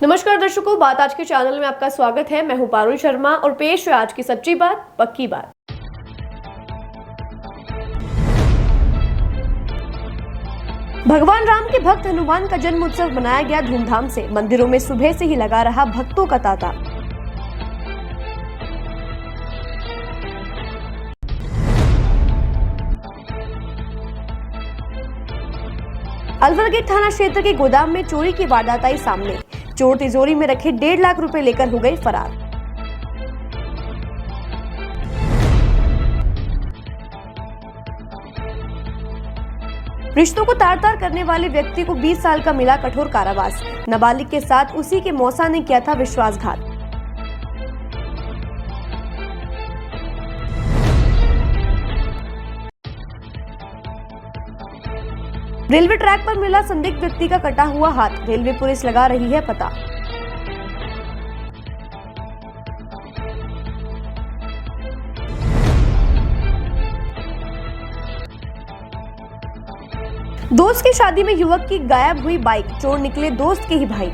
नमस्कार दर्शकों, बात आज के चैनल में आपका स्वागत है। मैं हूं पारुल शर्मा और पेश है आज की सच्ची बात पक्की बात। भगवान राम के भक्त हनुमान का जन्म उत्सव मनाया गया धूमधाम से। मंदिरों में सुबह से ही लगा रहा भक्तों का तांता। अलवर गेट थाना क्षेत्र के गोदाम में चोरी की वारदात आई सामने। चोर तिजोरी में रखे 1.5 लाख रुपए लेकर हो गए फरार। रिश्तों को तार-तार करने वाले व्यक्ति को 20 साल का मिला कठोर कारावास। नाबालिग के साथ उसी के मौसा ने किया था विश्वासघात। रेलवे ट्रैक पर मिला संदिग्ध व्यक्ति का कटा हुआ हाथ। रेलवे पुलिस लगा रही है पता। दोस्त की शादी में युवक की गायब हुई बाइक। चोर निकले दोस्त के ही भाई।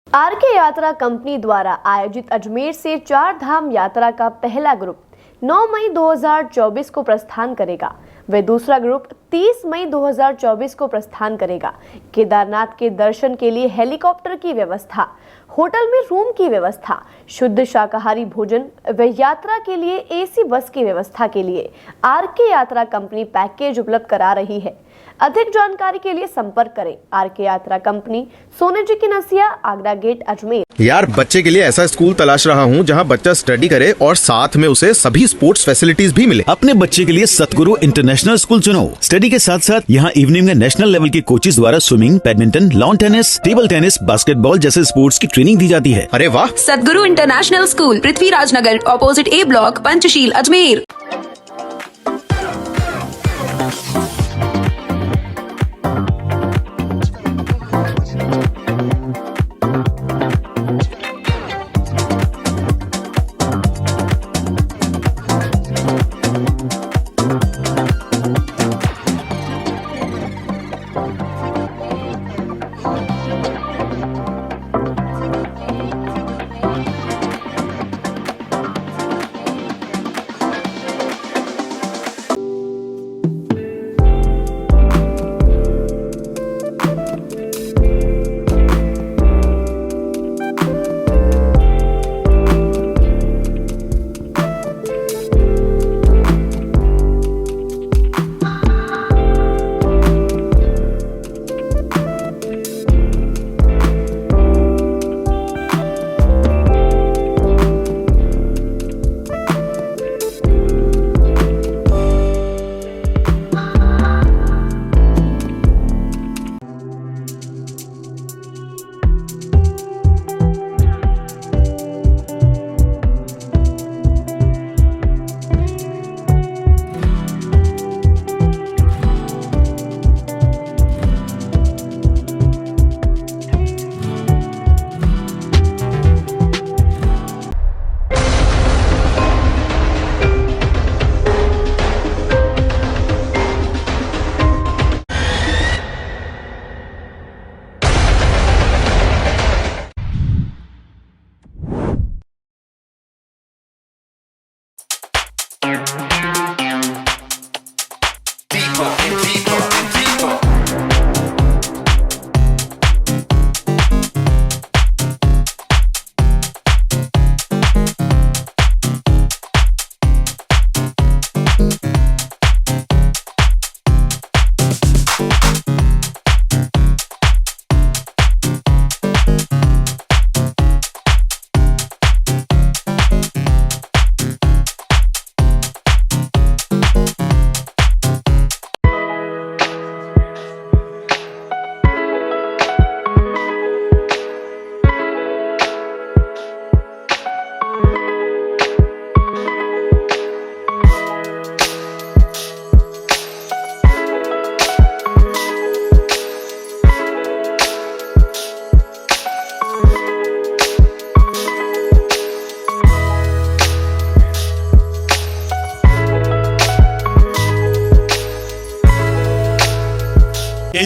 आरके यात्रा कंपनी द्वारा आयोजित अजमेर से 4 धाम यात्रा का पहला ग्रुप 9 मई 2024 को प्रस्थान करेगा। वे दूसरा ग्रुप 30 मई 2024 को प्रस्थान करेगा। केदारनाथ के दर्शन के लिए हेलीकॉप्टर की व्यवस्था, होटल में रूम की व्यवस्था, शुद्ध शाकाहारी भोजन व यात्रा के लिए एसी बस की व्यवस्था के लिए आरके यात्रा कंपनी पैकेज उपलब्ध करा रही है। अधिक जानकारी के लिए संपर्क करें आरके यात्रा कंपनी, सोने जी की नसिया, आगरा गेट, अजमेर। यार, बच्चे के लिए ऐसा स्कूल तलाश रहा हूँ जहाँ बच्चा स्टडी करे और साथ में उसे सभी स्पोर्ट्स फैसिलिटीज भी मिले। अपने बच्चे के लिए सतगुरु इंटरनेशनल स्कूल चुनो। स्टडी के साथ साथ यहाँ इवनिंग में नेशनल लेवल के कोचेज द्वारा swimming, badminton, lawn tennis, table tennis, basketball जैसे स्पोर्ट्स की ट्रेनिंग दी जाती है। अरे वाह! सतगुरु इंटरनेशनल स्कूल, पृथ्वीराज नगर, ऑपोजिट ए ब्लॉक, पंचशील, अजमेर।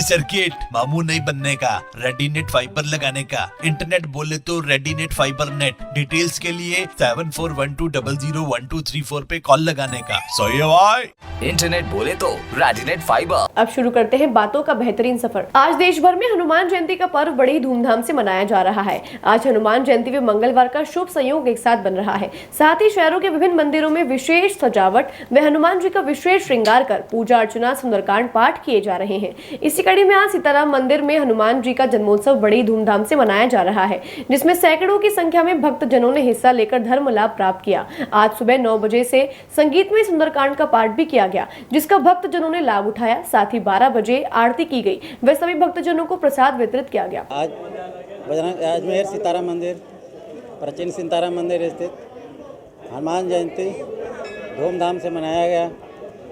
सर्किट, मामू नहीं बनने का, रेडीनेट फाइबर लगाने का, इंटरनेट बोले तो रेडीनेट फाइबर नेट। डिटेल्स के लिए 7412001234 पे कॉल लगाने का। सही है भाई। इंटरनेट बोले तो रेडीनेट फाइबर। अब शुरू करते हैं बातों का बेहतरीन सफर। आज देश भर में हनुमान जयंती का पर्व बड़ी धूमधाम से मनाया जा रहा है। आज हनुमान जयंती व मंगलवार का शुभ संयोग एक साथ बन रहा है। साथ ही शहरों के विभिन्न मंदिरों में विशेष सजावट व हनुमान जी का विशेष श्रृंगार कर पूजा अर्चना, सुंदरकांड पाठ किए जा रहे हैं। इसी कड़ी में आज सीताराम मंदिर में हनुमान जी का जन्मोत्सव बड़ी धूमधाम से मनाया जा रहा है, जिसमें सैकड़ों की संख्या में भक्तजनों ने हिस्सा लेकर धर्म लाभ प्राप्त किया। आज सुबह 9 बजे से संगीतमय सुंदरकांड का पाठ भी किया गया, जिसका भक्तजनों ने लाभ उठाया। साथ ही 12 बजे आरती की गई व सभी भक्तजनों को प्रसाद वितरित किया गया। आज अजमेर सीताराम मंदिर, प्राचीन सीताराम मंदिर स्थित हनुमान जयंती धूमधाम से मनाया गया।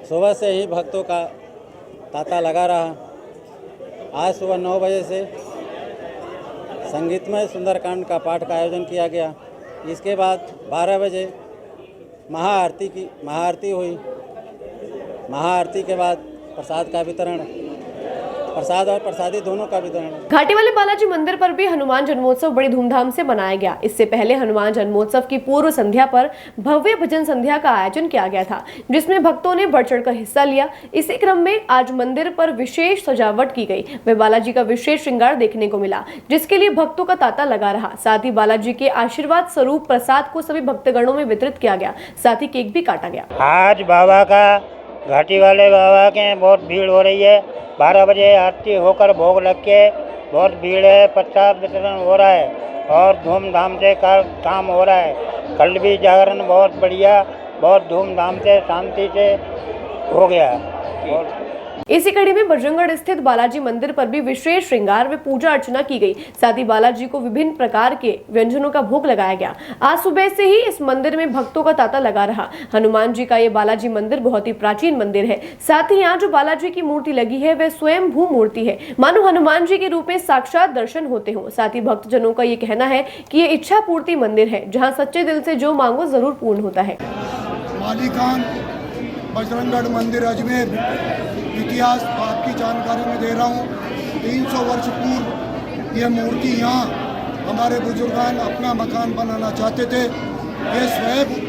सुबह से ही भक्तों का तांता लगा रहा। आज सुबह 9 बजे से संगीतमय सुंदरकांड का पाठ का आयोजन किया गया। इसके बाद 12 बजे महाआरती हुई। महाआरती के बाद प्रसाद का वितरण, प्रसाद और प्रसादी दोनों का वितरण। घाटी वाले बालाजी मंदिर पर भी हनुमान जन्मोत्सव बड़ी धूमधाम से मनाया गया। इससे पहले हनुमान जन्मोत्सव की पूर्व संध्या पर भव्य भजन संध्या का आयोजन किया गया था, जिसमें भक्तों ने बढ़ चढ़कर हिस्सा लिया। इसी क्रम में आज मंदिर पर विशेष सजावट की गई व बालाजी का विशेष श्रृंगार देखने को मिला, जिसके लिए भक्तों का तांता लगा रहा। साथ ही बालाजी के आशीर्वाद स्वरूप प्रसाद को सभी भक्तगणों में वितरित किया गया। साथ ही केक भी काटा गया। आज बाबा का, घाटी वाले बाबा के बहुत भीड़ हो रही है। 12 बजे आरती होकर भोग लग के बहुत भीड़ है। प्रसाद वितरण हो रहा है और धूमधाम से काम हो रहा है। कल भी जागरण बहुत बढ़िया, बहुत धूमधाम से शांति से हो गया। इसी कड़ी में बजरंगगढ़ स्थित बालाजी मंदिर पर भी विशेष श्रृंगार व पूजा अर्चना की गई। साथ ही बालाजी को विभिन्न प्रकार के व्यंजनों का भोग लगाया गया। आज सुबह से ही इस मंदिर में भक्तों का तांता लगा रहा। हनुमान जी का ये बालाजी मंदिर बहुत ही प्राचीन मंदिर है। साथ ही यहाँ जो बालाजी की मूर्ति लगी है वह स्वयं भू मूर्ति है, मानो हनुमान जी के रूप में साक्षात दर्शन होते हो। साथ ही भक्तजनों का ये कहना है कि ये इच्छा पूर्ति मंदिर है, जहाँ सच्चे दिल से जो मांगो जरूर पूर्ण होता है। मालीखान बजरंगगढ़ मंदिर अजमेर, इतिहास आपकी जानकारी में दे रहा हूँ। 300 वर्ष पूर्व यह मूर्ति यहाँ हमारे बुजुर्गान अपना मकान बनाना चाहते थे। ये स्वयंभू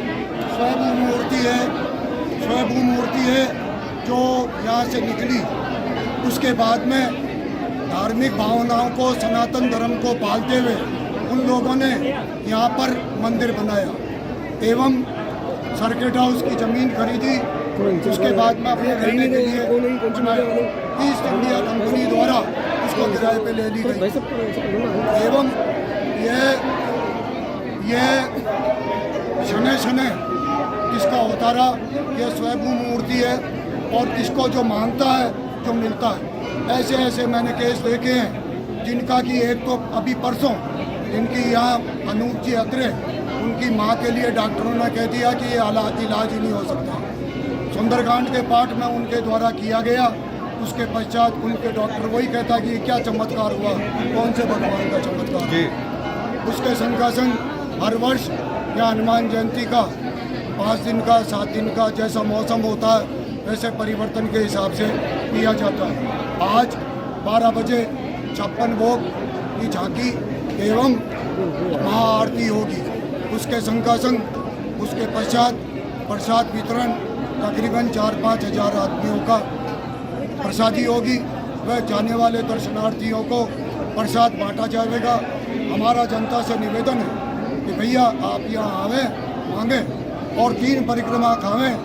मूर्ति है जो यहाँ से निकली। उसके बाद में धार्मिक भावनाओं को, सनातन धर्म को पालते हुए उन लोगों ने यहाँ पर मंदिर बनाया एवं सर्किट हाउस की ज़मीन खरीदी। उसके बाद में अपने रहने के लिए ईस्ट इंडिया कंपनी द्वारा उसको किराए पे ले ली गई एवं ये शनै शनै किसका होता रहा। यह स्वयंभू मूर्ति है और किसको जो मांगता है जो मिलता है। ऐसे ऐसे मैंने केस देखे हैं जिनका कि एक तो अभी परसों जिनकी यहाँ अनूप जी अत्रे, उनकी माँ के लिए डॉक्टरों ने कह दिया कि ये इलाज ही नहीं हो सकता। सुंदरकांड के पाठ में उनके द्वारा किया गया। उसके पश्चात उनके डॉक्टर वही कहता कि क्या चमत्कार हुआ, कौन से भगवान का चमत्कार। उसके संग का संग हर वर्ष यहाँ हनुमान जयंती का 5 दिन का, 7 दिन का जैसा मौसम होता है वैसे परिवर्तन के हिसाब से किया जाता है। आज 12 बजे 56 भोग की झांकी एवं महाआरती होगी। उसके संग का संग उसके पश्चात प्रसाद वितरण तकरीबन 4-5 हज़ार आदमियों का प्रसादी होगी। वह जाने वाले दर्शनार्थियों को प्रसाद बांटा जाएगा। हमारा जनता से निवेदन है कि भैया आप यहाँ आवें, मांगें और 3 परिक्रमा खावें,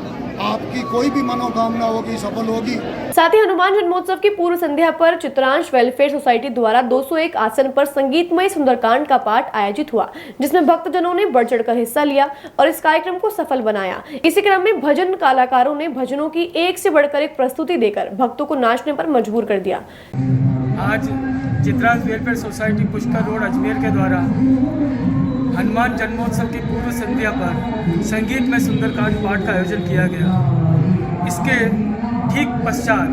आपकी कोई भी मनोकामना होगी सफल होगी। साथ ही हनुमान जन्मोत्सव की पूर्व संध्या पर चित्रांश वेलफेयर सोसाइटी द्वारा 201 आसन पर संगीतमय सुंदरकांड का पाठ आयोजित हुआ, जिसमें भक्तजनों ने बढ़ चढ़कर हिस्सा लिया और इस कार्यक्रम को सफल बनाया। इसी क्रम में भजन कलाकारों ने भजनों की एक से बढ़कर एक प्रस्तुति देकर भक्तों को नाचने पर मजबूर कर दिया। आज Chitransh welfare society Pushkar road Ajmer के द्वारा हनुमान जन्मोत्सव की पूर्व संध्या पर संगीत में सुंदरकांड पाठ का आयोजन किया गया। इसके ठीक पश्चात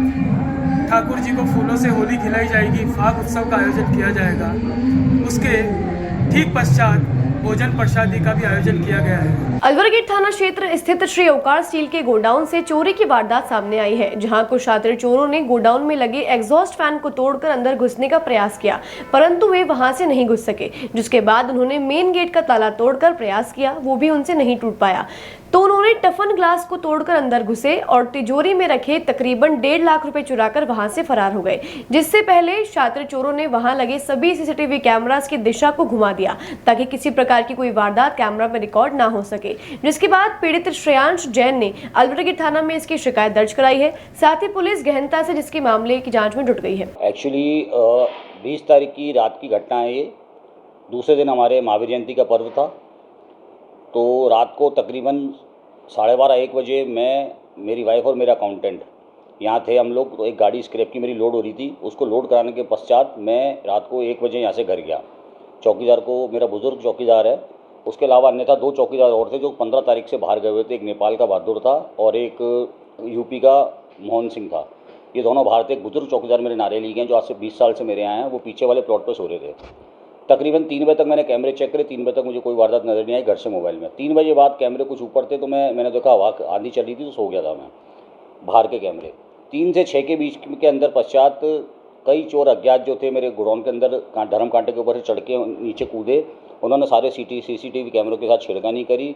ठाकुर जी को फूलों से होली खिलाई जाएगी, फाग उत्सव का आयोजन किया जाएगा। उसके ठीक पश्चात भोजन प्रसादी का भी आयोजन किया गया है। अलवर गेट थाना क्षेत्र स्थित श्री अवकार स्टील के गोडाउन से चोरी की वारदात सामने आई है, जहां कुछ शातिर चोरों ने गोडाउन में लगे एग्जॉस्ट फैन को तोड़कर अंदर घुसने का प्रयास किया, परंतु वे वहां से नहीं घुस सके। जिसके बाद उन्होंने मेन गेट का ताला तोड़कर प्रयास किया, वो भी उनसे नहीं टूट पाया, तो उन्होंने टफन ग्लास को तोड़कर अंदर घुसे और तिजोरी में रखे तकरीबन 1.5 लाख रुपए चुराकर वहां से फरार हो गए। जिससे पहले शातिर चोरों ने वहां लगे सभी सीसीटीवी कैमरास की दिशा को घुमा दिया ताकि किसी प्रकार की कोई वारदात कैमरा में रिकॉर्ड ना हो सके। जिसके बाद पीड़ित श्रेयांश जैन ने अलवर गेट थाना में इसकी शिकायत दर्ज कराई है। साथ ही पुलिस गहनता से जिसके मामले की जाँच में जुट गई है। एक्चुअली 20 तारीख की रात की घटना है ये। दूसरे दिन हमारे महावीर जयंती का पर्व था, तो रात को तकरीबन 12:30-1 बजे मैं, मेरी वाइफ और मेरा अकाउंटेंट यहाँ थे हम लोग। तो एक गाड़ी स्क्रैप की मेरी लोड हो रही थी, उसको लोड कराने के पश्चात मैं रात को 1 बजे यहाँ से घर गया। चौकीदार को, मेरा बुजुर्ग चौकीदार है, उसके अलावा अन्यथा 2 चौकीदार और थे जो 15 तारीख से बाहर गए हुए थे। एक नेपाल का बहादुर था और एक यूपी का मोहन सिंह था। ये दोनों बाहर थे। एक बुजुर्ग चौकीदार मेरे नारेली के हैं जो आज से 20 साल से मेरे यहाँ हैं, वो पीछे वाले प्लॉट पर सो रहे थे। तकरीबन 3 बजे तक मैंने कैमरे चेक करे, 3 बजे तक मुझे कोई वारदात नज़र नहीं आई घर से मोबाइल में। 3 बजे बाद कैमरे कुछ ऊपर थे, तो मैंने देखा हवा आंधी चल रही थी, तो सो गया था मैं। बाहर के कैमरे 3 से 6 के बीच के अंदर पश्चात कई चोर अज्ञात जो थे मेरे गोडाउन के अंदर धर्म कांटे के ऊपर से चढ़ के नीचे कूदे। उन्होंने सारे सीसीटीवी कैमरों के साथ छेड़खानी करी।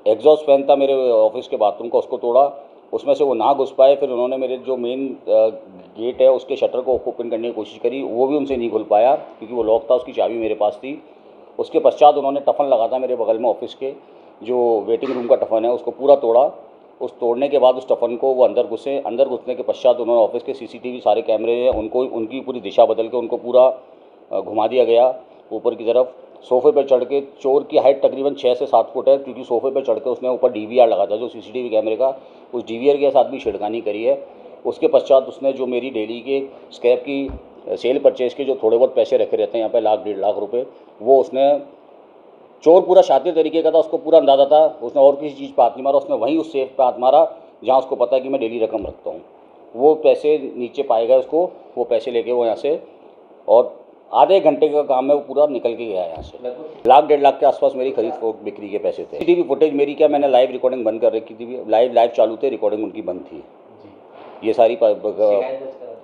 एग्जॉस्ट फैन था मेरे ऑफिस के बाथरूम का, उसको तोड़ा, उसमें से वो ना घुस पाए। फिर उन्होंने मेरे जो मेन गेट है उसके शटर को ओपन करने की कोशिश करी, वो भी उनसे नहीं खुल पाया क्योंकि वो लॉक था, उसकी चाबी मेरे पास थी। उसके पश्चात उन्होंने टफन लगा था मेरे बगल में ऑफिस के, जो वेटिंग रूम का टफन है, उसको पूरा तोड़ा। उस तोड़ने के बाद उस टफन को वो अंदर घुसे। अंदर घुसने के पश्चात उन्होंने ऑफिस के सीसीटीवी सारे कैमरे हैं उनको, उनकी पूरी दिशा बदल के उनको पूरा घुमा दिया गया ऊपर की तरफ। सोफे पर चढ़ के, चोर की हाइट तकरीबन 6 से 7 फुट है, क्योंकि सोफे पर चढ़ के उसने ऊपर DVR लगा था जो सीसीटीवी कैमरे का, उस DVR के साथ भी छेड़खानी करी है। उसके पश्चात उसने जो मेरी डेली के स्क्रैप की सेल परचेज के जो थोड़े बहुत पैसे रखे रहते हैं यहाँ पे 1.5 लाख रुपए, वो उसने, चोर पूरा शातिर तरीके का था, उसको पूरा अंदाजा था, उसने और किसी चीज़ पर हाथ नहीं मारा, उसने वहीं उस सेफ पर हाथ मारा जहाँ उसको पता है कि मैं डेली रकम रखता हूँ। वो पैसे नीचे पाए गए उसको, वो पैसे लेके वो यहाँ से, और आधे घंटे का काम है, वो पूरा निकल के गया यहाँ से। 1.5 लाख के आसपास मेरी खरीद बिक्री के पैसे थे। सीसीटीवी फुटेज मेरी क्या, मैंने लाइव रिकॉर्डिंग बंद कर रखी थी, लाइव चालू थे, रिकॉर्डिंग उनकी बंद थी। ये सारी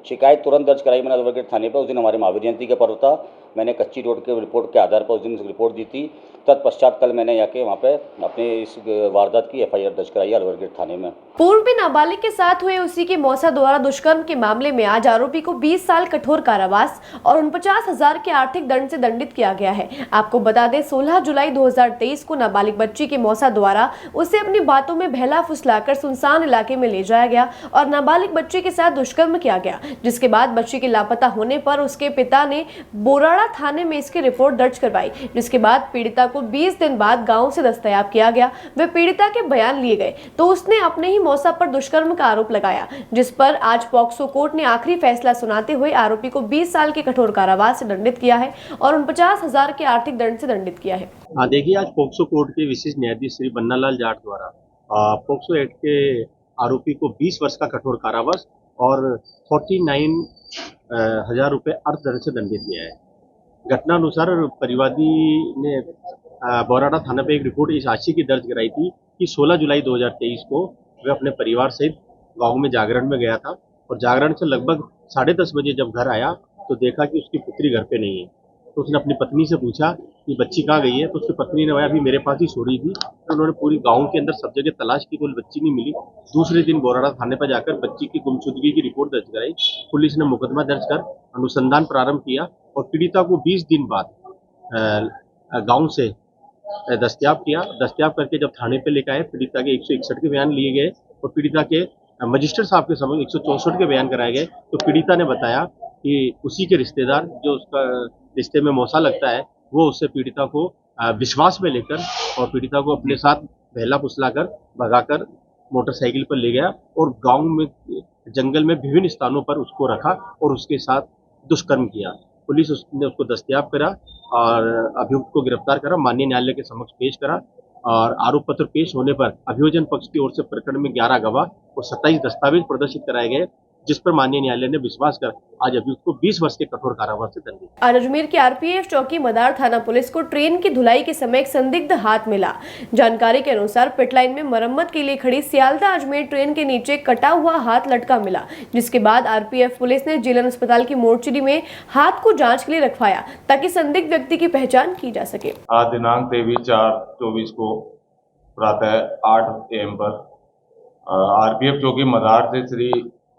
शिकायत तुरंत दर्ज कराई मैंने अलवर गेट थाने पर। उस दिन हमारे महावीर जयंती का पर्व था, मैंने कच्ची रोड के रिपोर्ट के आधार पर उस दिन रिपोर्ट दी थी। तत्पश्चात कल मैंने जाके वहाँ पे अपने इस वारदात की FIR दर्ज कराई अलवर गेट थाने में। पूर्व में नाबालिग के साथ हुए उसी के मौसा द्वारा दुष्कर्म के मामले में आज आरोपी को 20 साल कठोर कारावास और 49,000 के आर्थिक दंड से दंडित किया गया है। आपको बता दें, 16 जुलाई 2023 को नाबालिग बच्ची के मौसा द्वारा उसे अपनी बातों में बहला फुसलाकर सुनसान इलाके में ले जाया गया और नाबालिग बच्ची के साथ दुष्कर्म किया गया। जिसके बाद बच्ची के लापता होने पर उसके पिता ने बोराड़ा थाने में इसकी रिपोर्ट दर्ज करवाई। जिसके बाद पीड़िता को 20 दिन बाद गांव से दस्तयाब किया गया। वे पीड़िता के बयान लिए गए तो उसने अपने ही मौसा पर दुष्कर्म का आरोप लगाया, जिस पर आज पॉक्सो कोर्ट ने आखिरी फैसला सुनाते हुए आरोपी को 20 साल के कठोर कारावास से दंडित किया है और 49,000 के आर्थिक दंड से दंडित किया है। देखिए, आज पॉक्सो कोर्ट के विशेष न्यायाधीश श्री बन्नालाल जाट द्वारा पॉक्सो एक्ट के आरोपी को 20 वर्ष का कठोर कारावास और 49,000 रुपए अर्थदंड से दंडित किया है। घटना अनुसार परिवादी ने बोराड़ा थाना पे एक रिपोर्ट इस आशय की दर्ज कराई थी कि 16 जुलाई 2023 को वह अपने परिवार सहित गांव में जागरण में गया था और जागरण से लगभग 10:30 बजे जब घर आया तो देखा कि उसकी पुत्री घर पे नहीं है। तो उसने अपनी पत्नी से पूछा कि बच्ची कहाँ गई है, तो उसकी पत्नी ने बताया अभी मेरे पास ही सो रही थी। तो उन्होंने पूरी गांव के अंदर सब जगह तलाश की, कोई बच्ची नहीं मिली। दूसरे दिन बोराड़ा थाने पर जाकर बच्ची की गुमशुदगी की रिपोर्ट दर्ज कराई। पुलिस ने मुकदमा दर्ज कर अनुसंधान प्रारंभ किया और पीड़िता को 20 दिन बाद गाँव से दस्तयाब किया। दस्तयाब करके जब थाने पे लेकर आए, पीड़िता के 161 के बयान लिए गए और पीड़िता के मजिस्ट्रेट साहब के समक्ष 164 के बयान कराए गए। तो पीड़िता ने बताया कि उसी के रिश्तेदार, जो उसका रिश्ते में मौसा लगता है, वो उससे पीड़िता को विश्वास में लेकर और पीड़िता को अपने साथ बहला फुसलाकर भगाकर मोटरसाइकिल पर ले गया और गाँव में जंगल में विभिन्न स्थानों पर उसको रखा और उसके साथ दुष्कर्म किया। पुलिस ने उसको दस्तयाब करा और अभियुक्त को गिरफ्तार करा, माननीय न्यायालय के समक्ष पेश करा और आरोप पत्र पेश होने पर अभियोजन पक्ष की ओर से प्रकरण में 11 गवाह और 27 दस्तावेज प्रदर्शित कराए गए जिस पर माननीय न्यायालय ने विश्वास कर आज अभियुक्त को 20 वर्ष के कठोर कारावास से दंड दिया। आज अजमेर की आरपीएफ चौकी मदार थाना पुलिस को ट्रेन की धुलाई के समय एक संदिग्ध हाथ मिला। जानकारी के अनुसार पिट लाइन में मरम्मत के लिए खड़ी सियालदा अजमेर ट्रेन के नीचे कटा हुआ हाथ लटका मिला, जिसके बाद आरपीएफ पुलिस ने जिला अस्पताल की मोर्चरी में हाथ को जांच के लिए रखवाया ताकि संदिग्ध व्यक्ति की पहचान की जा सके। आज दिनांक 23/4/24 को प्रातः 8 AM पर आरपीएफ चौकी मदार से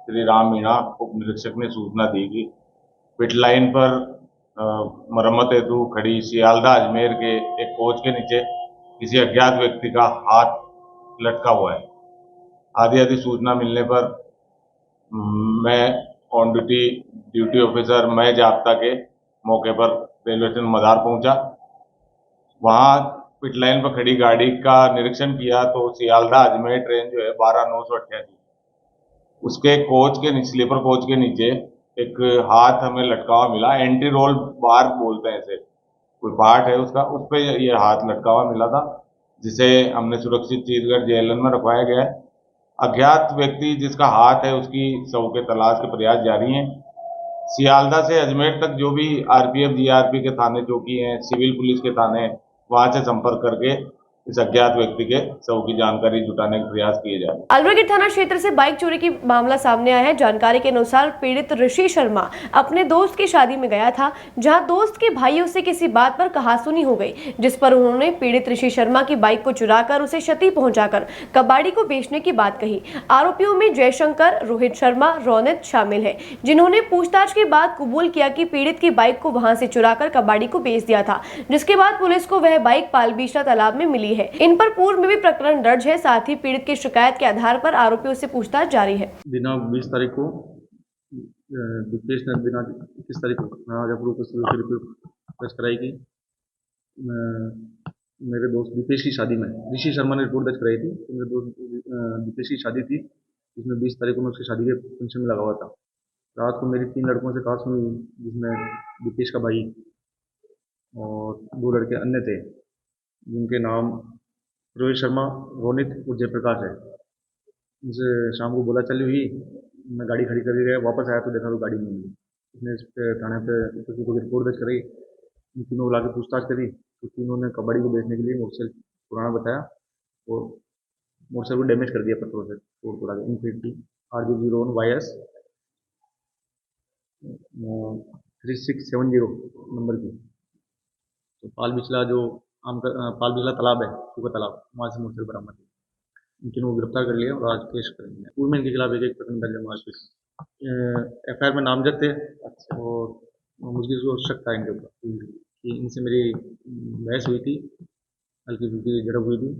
श्री राम मीणा उप निरीक्षक ने सूचना दी कि पिट लाइन पर मरम्मत हेतु खड़ी सियालदा अजमेर के एक कोच के नीचे किसी अज्ञात व्यक्ति का हाथ लटका हुआ है। आदि सूचना मिलने पर मैं ऑन ड्यूटी ऑफिसर मैं जाब्ता के मौके पर रेलवे स्टेशन मदार पहुंचा। वहां पिट लाइन पर खड़ी गाड़ी का निरीक्षण किया तो सियालदा अजमेर ट्रेन जो है 12/9/88 उसके कोच के स्लीपर कोच के नीचे एक हाथ हमें लटका हुआ मिला। एंटी रोल बार बोलते हैं इसे, कोई पार्ट है उसका, उस पर ये हाथ लटका हुआ मिला था, जिसे हमने सुरक्षित चीजगढ़ जेएलएन में रखवाया गया है। अज्ञात व्यक्ति जिसका हाथ है उसकी शव के तलाश के प्रयास जारी हैं। सियालदा से अजमेर तक जो भी आरपीएफ जीआरपी के थाने चौकी हैं, सिविल पुलिस के थाने हैं, वहां से संपर्क करके इस अज्ञात व्यक्ति के शव की जानकारी जुटाने के प्रयास किए जा रहे हैं। अलवर थाना क्षेत्र से बाइक चोरी की मामला सामने आया है। जानकारी के अनुसार पीड़ित ऋषि शर्मा अपने दोस्त की शादी में गया था, जहां दोस्त के भाइयों से किसी बात पर कहासुनी हो गई, जिस पर उन्होंने पीड़ित ऋषि शर्मा की बाइक को चुराकर उसे क्षति पहुंचाकर कबाड़ी को बेचने की बात कही। आरोपियों में जयशंकर, रोहित शर्मा, रौनित शामिल है, जिन्होंने पूछताछ के बाद कबूल किया कि पीड़ित की बाइक को वहां से चुराकर कबाड़ी को बेच दिया था, जिसके बाद पुलिस को वह बाइक पालबीछा तालाब में मिली है। इन पर पूर्व में भी प्रकरण दर्ज है। साथ ही पीड़ित की शिकायत के आधार पर आरोपियों से पूछताछ जारी है। दिनांक 20 तारीख को दीपेश ने दिनांक 21 तारीख को राजापुर दर्ज कराई कि मेरे दोस्त दीपेश की शादी में ऋषि शर्मा ने रिपोर्ट दर्ज कराई थी। मेरे दोस्त दीपेश की शादी थी, जिसमें 20 तारीख को मैं उसकी शादी के फंक्शन में लगा हुआ था। रात को मेरी 3 लड़कों से कहा सुनी, जिसमें दीपेश का भाई और 2 लड़के अन्य थे, जिनके नाम रोहित शर्मा, रोनित और जयप्रकाश है। उनसे शाम को बोला चली हुई, मैं गाड़ी खड़ी करके गया, वापस आया तो देखा तो गाड़ी नहीं मिली। उसने इस थाने पे किसी को रिपोर्ट दर्ज कराई। इन तीनों बुला के पूछताछ करी तो तीनों ने कबाड़ी को बेचने के लिए मोटरसाइकिल पुराना बताया और मोटरसाइकिल को डैमेज कर दिया पत्थरों से, तोड़ तोड़ा के। इनफिनिटी RG01YS 3670 नंबर की। तो पालबिछला जो पालबिछला तालाब है, सूखा तालाब, वहाँ से मोटरसाइकिल बरामद है। इनको गिरफ्तार कर लिया और आज पेश करेंगे। पूर्व में इनके खिलाफ एक प्रकरण दर्ज है। आज FIR में नामजद थे और मुझे जो शक था इनके ऊपर कि इनसे मेरी बहस हुई थी, हल्की फुल्की झड़प हुई थी,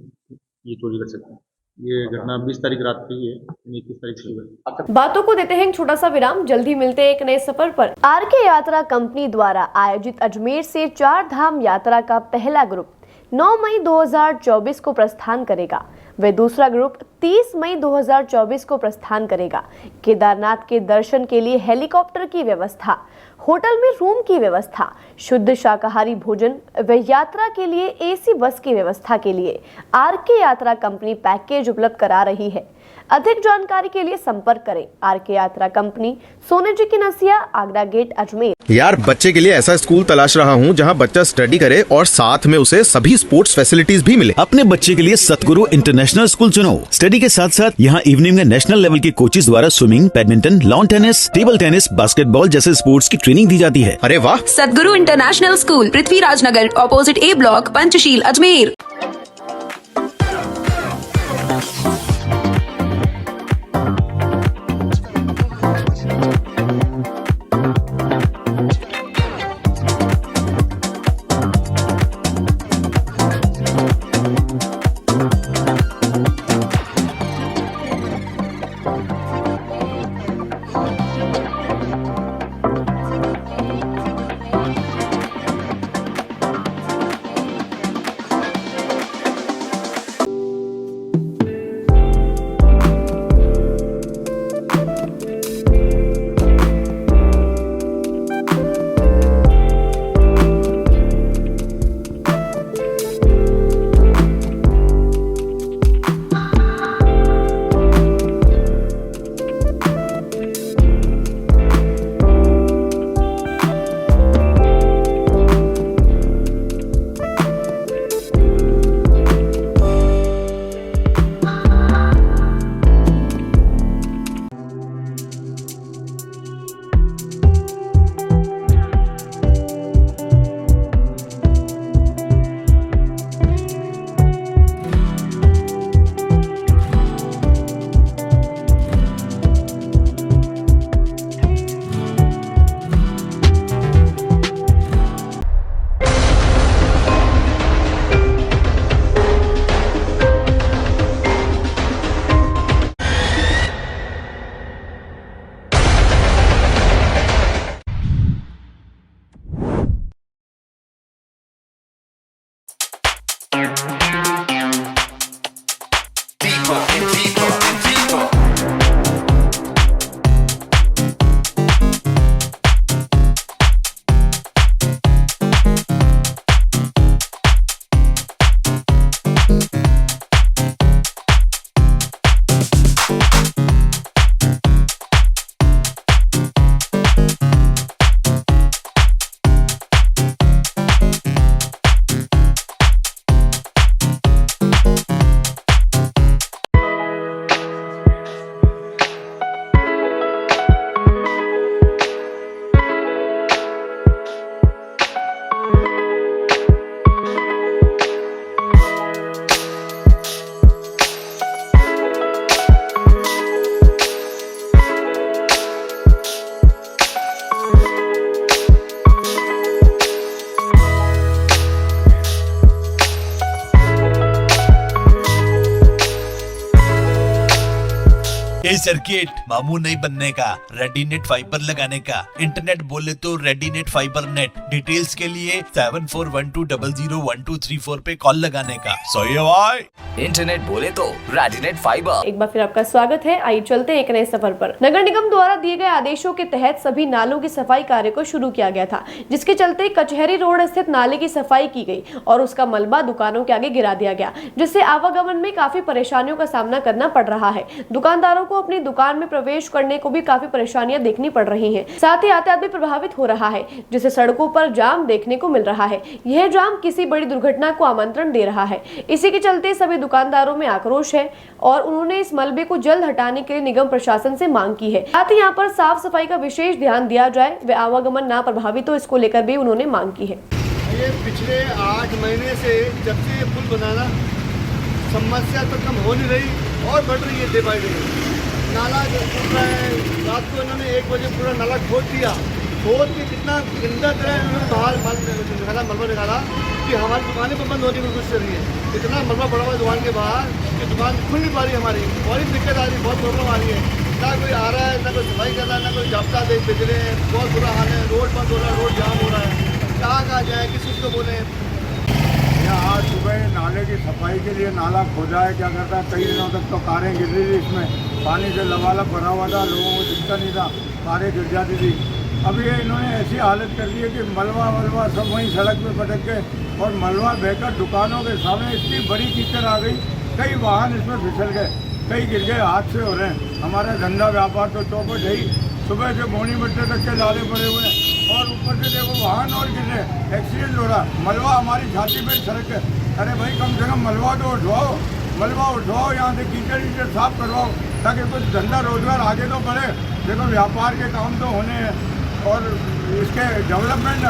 ये चोरी कर सकते हैं। ये घटना 20 तारीख रात की है, 21 तारीख सुबह। बातों को देते हैं एक छोटा सा विराम, जल्द ही मिलते हैं एक नए सफर पर। आरके यात्रा कंपनी द्वारा आयोजित अजमेर से 4 धाम यात्रा का पहला ग्रुप 9 मई 2024 को प्रस्थान करेगा। वे दूसरा ग्रुप 30 मई 2024 को प्रस्थान करेगा। केदारनाथ के दर्शन के लिए हेलीकॉप्टर की व्यवस्था, होटल में रूम की व्यवस्था, शुद्ध शाकाहारी भोजन व यात्रा के लिए AC बस की व्यवस्था के लिए आरके यात्रा कंपनी पैकेज उपलब्ध करा रही है। अधिक जानकारी के लिए संपर्क करें आरके यात्रा कंपनी, सोने जी की नसिया, आगरा गेट, अजमेर। यार बच्चे के लिए ऐसा स्कूल तलाश रहा हूँ जहाँ बच्चा स्टडी करे और साथ में उसे सभी स्पोर्ट्स फैसिलिटीज भी मिले। अपने बच्चे के लिए सतगुरु इंटरनेशनल स्कूल चुनो। स्टडी के साथ साथ यहाँ इवनिंग में नेशनल लेवल के कोचेज द्वारा swimming, badminton, lawn tennis, table tennis, basketball जैसे स्पोर्ट्स की ट्रेनिंग दी जाती है। अरे वाह! सतगुरु international school, Prithviraj Nagar, opposite A block, Panchsheel, Ajmer. ये सर्किट मामू नहीं बनने का, रेडीनेट फाइबर लगाने का, इंटरनेट बोले तो रेडीनेट फाइबर नेट। डिटेल्स के लिए 7412001234 पे कॉल लगाने का। सही है भाई। इंटरनेट बोले तो रेडिनेट फाइबर। एक बार फिर आपका स्वागत है। आइए चलते हैं एक नए सफर पर। नगर निगम द्वारा दिए गए आदेशों के तहत सभी नालों की सफाई कार्य को शुरू किया गया था, जिसके चलते कचहरी रोड स्थित नाले की सफाई की गई और उसका मलबा दुकानों के आगे गिरा दिया गया, जिससे आवागमन में काफी परेशानियों का सामना करना पड़ रहा है। दुकानदारों को अपनी दुकान में प्रवेश करने को भी काफी परेशानियां देखनी पड़ रही हैं। साथ ही यातायात भी प्रभावित हो रहा है, जिससे सड़कों पर जाम देखने को मिल रहा है। यह जाम किसी बड़ी दुर्घटना को आमंत्रण दे रहा है। इसी के चलते सभी दुकानदारों में आक्रोश है और उन्होंने इस मलबे को जल्द हटाने के लिए निगम प्रशासन से मांग की है। साथ ही यहाँ पर साफ सफाई का विशेष ध्यान दिया जाए व आवागमन ना प्रभावित हो, इसको लेकर भी उन्होंने मांग की है। ये पिछले 8 महीने से जब से ये पुल बनाना, समस्या तो कम हो नहीं रही और बढ़ रही है डे बाई डे। नाला जो टूट रहा है, रात को इन्होंने 1 बजे पूरा नाला खोद दिया। खोद के कितना गंदा तरह इन्होंने बाहर मलबा निकाला कि हमारी दुकानें पर बंद होने की कोशिश कर रही है। इतना मलबा पड़ा हुआ है दुकान के बाहर कि दुकान खुल नहीं पा रही हमारी। बहुत दिक्कत आ रही है, बहुत प्रॉब्लम आ रही है। ना कोई आ रहा है, ना कोई सफाई कर रहा है, ना कोई जाब्ता बेच रहे हैं। बहुत बुरा हाल है, रोड बंद हो रहा है, रोड जाम हो रहा है। कहाँ जाए, किसी को बोले। आज सुबह नाले की सफाई के लिए नाला खोदा है। क्या करता है, कई दिनों तक तो कारें गिर रही थी, इसमें पानी से लबालब भरा हुआ था, लोगों को दिखता नहीं था, कारें गिर जाती थी। अभी ये इन्होंने ऐसी हालत कर दी है कि मलबा सब वहीं सड़क पे पटक गए और मलबा बहकर दुकानों के सामने इतनी बड़ी कीचड़ आ गई, कई वाहन इसमें फिसल गए, कई गिर गए, हादसे हो रहे हैं। हमारा धंधा व्यापार तो चौपट है ही। सुबह से बोनी बट्टे तक के नाले पड़े हुए हैं और ऊपर से देखो वाहन और गिर रहे, एक्सीडेंट हो रहा। मलबा हमारी छाती पे सड़क है। अरे भाई कम से कम मलबा तो उठवाओ, मलबा उठवाओ, यहाँ से कीचड़ साफ करवाओ ताकि कुछ धंधा रोजगार आगे तो बढ़े। देखो व्यापार के काम तो होने हैं और इसके डेवलपमेंट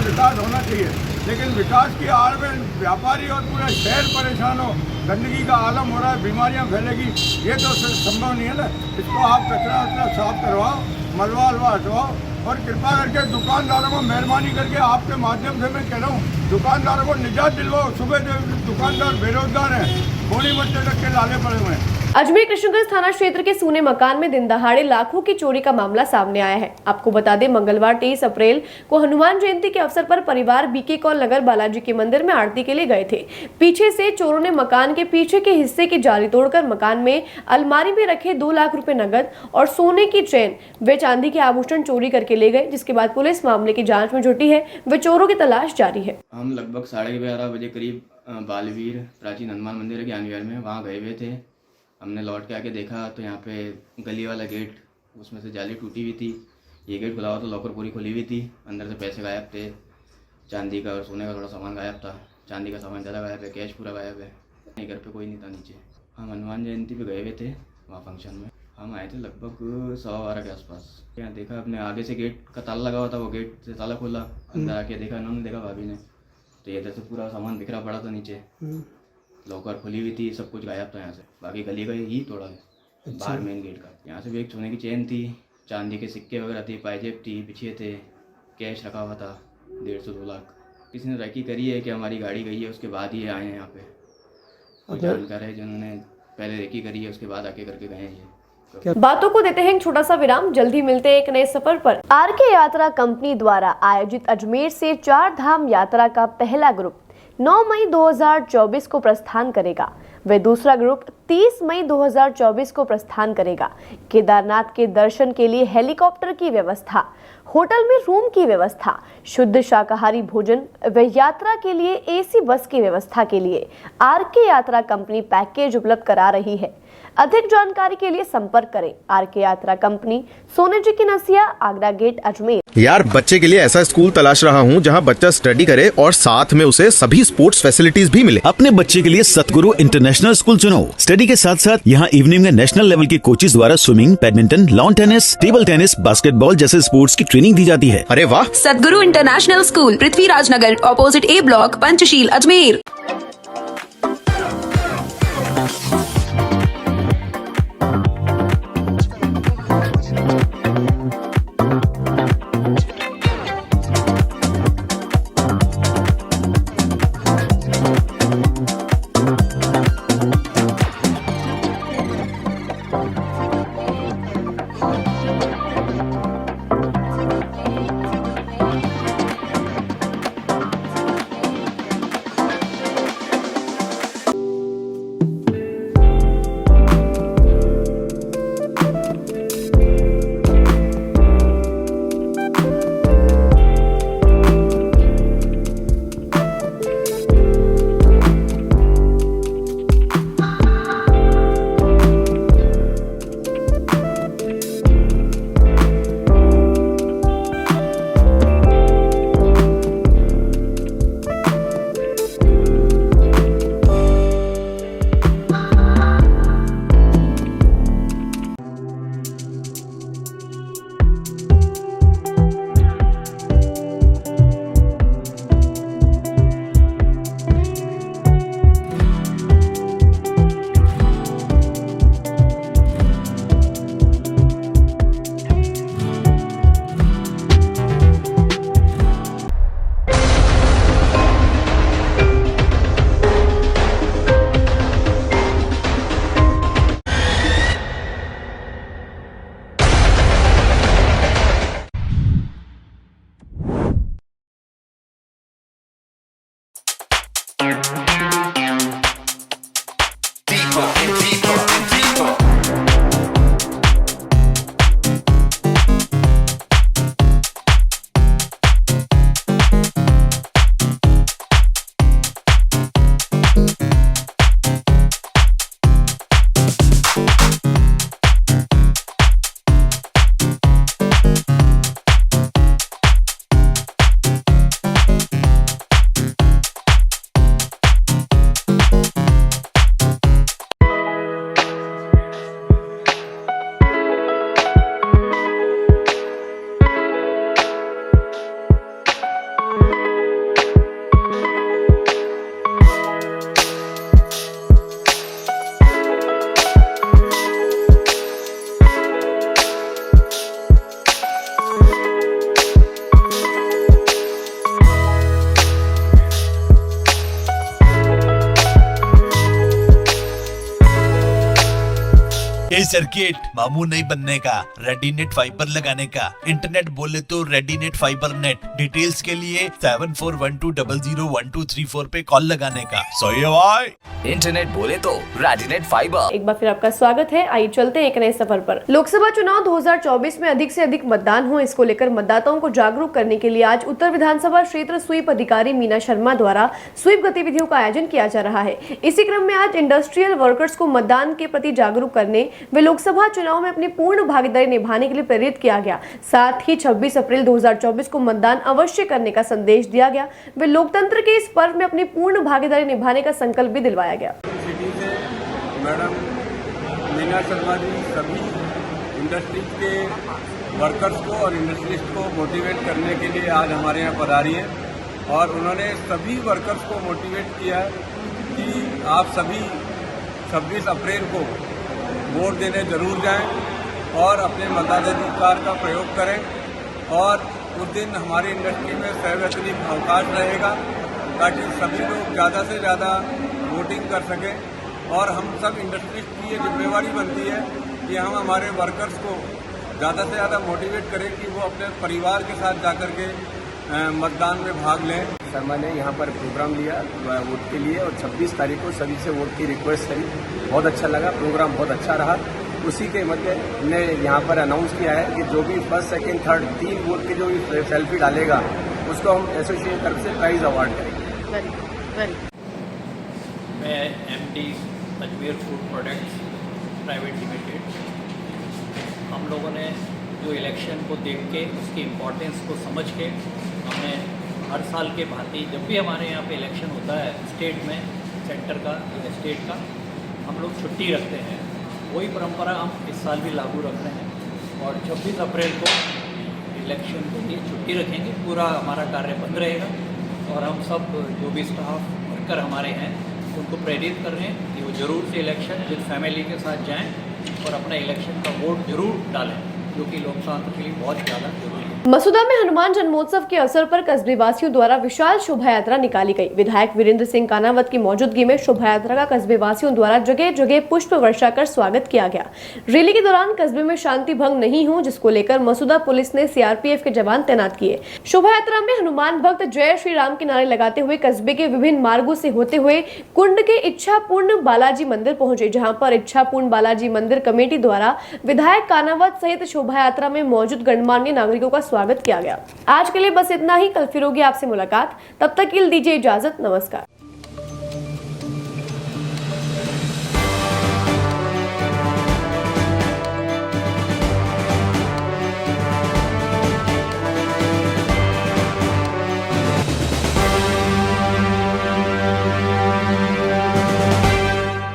विकास होना चाहिए, लेकिन विकास की आड़ में व्यापारी और पूरा शहर परेशान हो, गंदगी का आलम हो रहा है, बीमारियां फैलेगी, ये तो संभव नहीं है ना। इसको आप कचरा साफ करवाओ, मलबा हटवाओ और कृपा करके दुकानदारों को मेहरबानी करके आपके माध्यम से मैं कह रहा हूँ, दुकानदारों को निजात दिलवाओ। सुबह जो दुकानदार बेरोजगार हैं, बोनी बच्चे तक के लाले पड़े हुए हैं। अजमेर कृष्णगंज थाना क्षेत्र के सूने मकान में दिन दहाड़े लाखों की चोरी का मामला सामने आया है। आपको बता दें, मंगलवार 23 अप्रैल को हनुमान जयंती के अवसर पर परिवार बीके कौल नगर बालाजी के मंदिर में आरती के लिए गए थे। पीछे से चोरों ने मकान के पीछे के हिस्से की जाली तोड़कर मकान में अलमारी में रखे 2 लाख रुपए नगद और सोने की चेन व चांदी के आभूषण चोरी करके ले गए, जिसके बाद पुलिस मामले की जाँच में जुटी है व चोरों की तलाश जारी है। हम लगभग 11:30 बजे करीब बालवीर प्राचीन हनुमान मंदिर के ज्ञानविहार में वहाँ गए हुए थे। हमने लौट के आके देखा तो यहाँ पे गली वाला गेट, उसमें से जाली टूटी हुई थी। ये गेट खुला हुआ तो लॉकर पूरी खुली हुई थी। अंदर से पैसे गायब थे, चांदी का और सोने का थोड़ा सामान गायब था। चांदी का सामान ज़्यादा गायब है, कैश पूरा गायब है। नहीं, घर पे कोई नहीं था नीचे। हम हनुमान जयंती पे गए हुए थे वहाँ फंक्शन में। हम आए थे लगभग 12:15 के आसपास। यहाँ देखा अपने आगे से गेट का ताला लगा हुआ था, वो गेट से ताला खोला, अंदर आके देखा, इन्होंने देखा भाभी ने, तो इधर से पूरा सामान बिखरा पड़ा था नीचे। लॉकर खुली हुई थी, सब कुछ गायब था यहाँ से। बाकी गली का ही तोड़ा है। बाहर मेन गेट का। यहाँ से भी एक सोने की चेन थी, चांदी के सिक्के वगैरह थी, पायजेब थी, बिछिए थे, कैश रखा हुआ था 150-2 लाख। किसी ने रेकी करी है कि हमारी गाड़ी गई है, उसके बाद ही आए हैं यहाँ पे। जानकार है जिन्होंने पहले रेकी करी है, उसके बाद आके करके गए हैं ये। बातों को देते हैं एक छोटा सा विराम, जल्द ही मिलते हैं एक नए सफर पर। आरके यात्रा कंपनी द्वारा आयोजित अजमेर से 4 धाम यात्रा का पहला ग्रुप 9 मई 2024 को प्रस्थान करेगा व दूसरा ग्रुप 30 मई 2024 को प्रस्थान करेगा। केदारनाथ के दर्शन के लिए हेलीकॉप्टर की व्यवस्था, होटल में रूम की व्यवस्था, शुद्ध शाकाहारी भोजन व यात्रा के लिए एसी बस की व्यवस्था के लिए आरके यात्रा कंपनी पैकेज उपलब्ध करा रही है। अधिक जानकारी के लिए संपर्क करें आरके यात्रा कंपनी, सोने जी की नसिया, आगरा गेट, अजमेर। यार बच्चे के लिए ऐसा स्कूल तलाश रहा हूँ जहाँ बच्चा स्टडी करे और साथ में उसे सभी स्पोर्ट्स फैसिलिटीज भी मिले। अपने बच्चे के लिए सतगुरु इंटरनेशनल स्कूल चुनो। स्टडी के साथ साथ यहाँ इवनिंग में नेशनल लेवल के कोचेज द्वारा swimming, badminton, lawn tennis, table tennis, basketball जैसे स्पोर्ट्स की ट्रेनिंग दी जाती है। अरे वाह। सतगुरु इंटरनेशनल स्कूल, पृथ्वीराज नगर, ऑपोजिट ए ब्लॉक, पंचशील, अजमेर। ये सर्किट मामू नहीं बनने का, रेडीनेट फाइबर लगाने का, इंटरनेट बोले तो रेडीनेट फाइबर नेट। डिटेल्स के लिए 7412001234 पे कॉल लगाने का। सही है भाई। इंटरनेट बोले तो रेडिनेट फाइबर। एक बार फिर आपका स्वागत है। आइए चलते हैं एक नए सफर पर। लोकसभा चुनाव 2024 में अधिक से अधिक मतदान हो, इसको लेकर मतदाताओं को जागरूक करने के लिए आज उत्तर विधानसभा क्षेत्र स्वीप अधिकारी मीना शर्मा द्वारा स्वीप गतिविधियों का आयोजन किया जा रहा है। इसी क्रम में आज इंडस्ट्रियल वर्कर्स को मतदान के प्रति जागरूक करने वे लोकसभा चुनाव में अपनी पूर्ण भागीदारी निभाने के लिए प्रेरित किया गया। साथ ही 26 अप्रैल 2024 को मतदान अवश्य करने का संदेश दिया गया। वे लोकतंत्र के इस पर्व में अपनी पूर्ण भागीदारी निभाने का संकल्प भी दिलवाया गया। सिटी से मैडम मीना शर्मा जी सभी इंडस्ट्रीज के वर्कर्स को और इंडस्ट्रिस्ट को मोटिवेट करने के लिए आज हमारे यहाँ पधारी है और उन्होंने सभी वर्कर्स को मोटिवेट किया कि आप सभी 26 अप्रैल को वोट देने जरूर जाएं और अपने मताधिकार का प्रयोग करें। और उस दिन हमारी इंडस्ट्री में सवैतनिक अवकाश रहेगा ताकि सभी लोग ज़्यादा से ज़्यादा वोटिंग कर सकें। और हम सब इंडस्ट्रीज की ये जिम्मेवारी बनती है कि हम हमारे वर्कर्स को ज़्यादा से ज़्यादा मोटिवेट करें कि वो अपने परिवार के साथ जाकर के मतदान में भाग लें। शर्मा ने यहाँ पर प्रोग्राम लिया वोट के लिए और 26 तारीख को सभी से वोट की रिक्वेस्ट करी। बहुत अच्छा लगा, प्रोग्राम बहुत अच्छा रहा। उसी के मध्य ने यहाँ पर अनाउंस किया है कि जो भी फर्स्ट सेकंड थर्ड 3 वोट के जो भी सेल्फी डालेगा उसको हम एसोसिएशन तरफ से प्राइज अवार्ड करेंगे। मैं MD Ajmer food products private limited, हम लोगों ने जो इलेक्शन को देख के उसकी इम्पोर्टेंस को समझ के हमने हर साल के भांति जब भी हमारे यहाँ पे इलेक्शन होता है स्टेट में, सेंटर का या स्टेट का, हम लोग छुट्टी रखते हैं। वही परंपरा हम इस साल भी लागू रख रहे हैं और 26 अप्रैल को इलेक्शन के लिए छुट्टी रखेंगे। पूरा हमारा कार्य बंद रहेगा और हम सब जो भी स्टाफ वर्कर हमारे हैं उनको प्रेरित कर रहे हैं कि वो ज़रूर से इलेक्शन विद फैमिली के साथ जाएं और अपना इलेक्शन का वोट जरूर डालें, जो कि लोकतंत्र के लिए बहुत ज़्यादा जरूरी है। मसूदा में हनुमान जन्मोत्सव के अवसर पर कस्बे वासियों द्वारा विशाल शोभा यात्रा निकाली गई। विधायक वीरेंद्र सिंह कानावत की मौजूदगी में शोभा यात्रा का कस्बे वासियों द्वारा जगह जगह पुष्प वर्षा कर स्वागत किया गया। रैली के दौरान कस्बे में शांति भंग नहीं हो, जिसको लेकर मसूदा पुलिस ने सीआरपीएफ के जवान तैनात किए। शोभा यात्रा में हनुमान भक्त जय श्री राम के नारे लगाते हुए कस्बे के विभिन्न मार्गों से होते हुए कुंड के इच्छापूर्ण बालाजी मंदिर पहुंचे, जहाँ पर इच्छापूर्ण बालाजी मंदिर कमेटी द्वारा विधायक कानावत सहित शोभा यात्रा में मौजूद गणमान्य नागरिकों का स्वागत किया गया। आज के लिए बस इतना ही। कल फिर होगी आपसे मुलाकात, तब तक के लिए दीजिए इजाजत। नमस्कार।